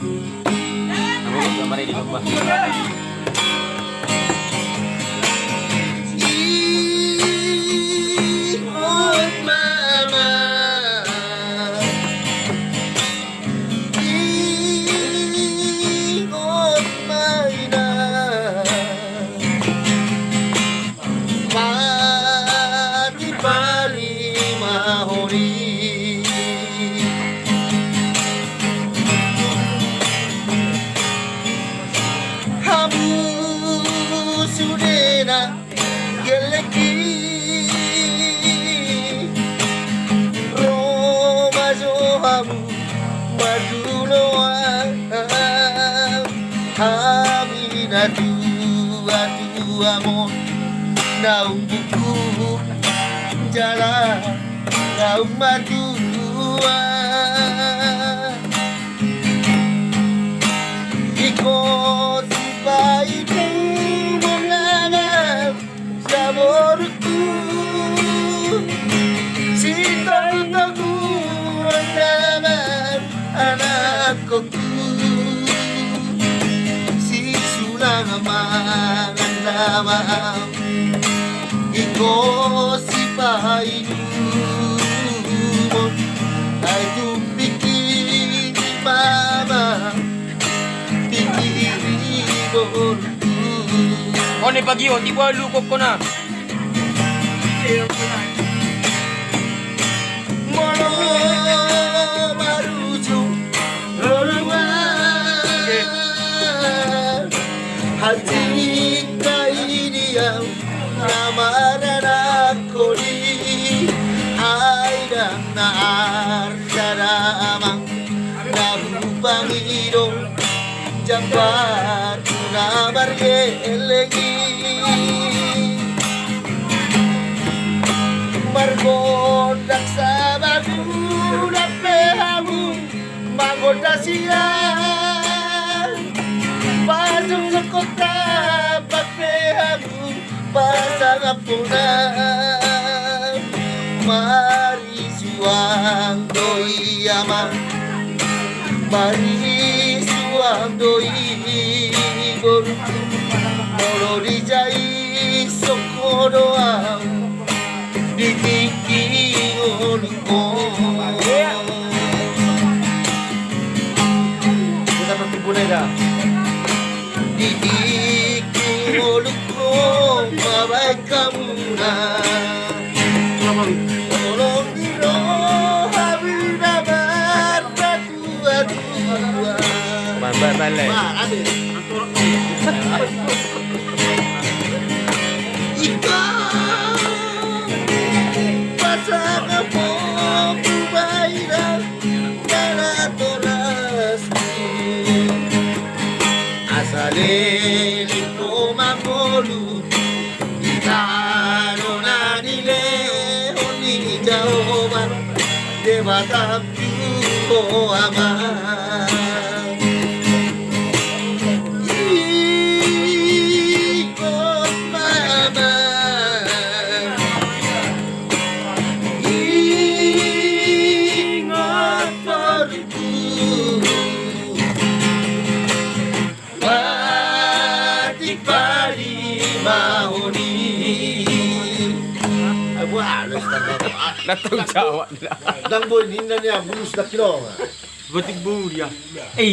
Nabukod ka maray dito ba? Ikot mama, ikot maina, pati pali mahori. Sudena geleki Roma Zohamu Maduloa Hamina tua tuamo Naung buku jalan Naung madua Ikut baikku menganggap saborku Cinta-cintaku menanam anakku Si sulang mangan lamang Iko si painu Ay tumpiki mama Oh, ni pagi oh, tiba lukop ko na. Mono marujo Rorwa Hajika iniyang Namaran ako ni Ay na ardaramang Nabupang ilong Jabat na bargelegi Margodak sa baguna pehamu Magoda siya Pasok sa kota Pagpehamu Pasang apuna Marisuang doi ama Marisuang doi Borku Morori jai Sokoroa Ditiki oluko Kita bertimbulai dah Ditiki oluko Mabai kamu na Tolong diro Habina barba tua-tua Balik. Ada Ikaw Pasang mo Bubayra Kanatolasku Asaleli ko mangolu Itano na nile Oni jawaban Debatang ko ama Datang Jawa. Dang boy, ninda niya, bulus na kilo. Gotik buria. Eh,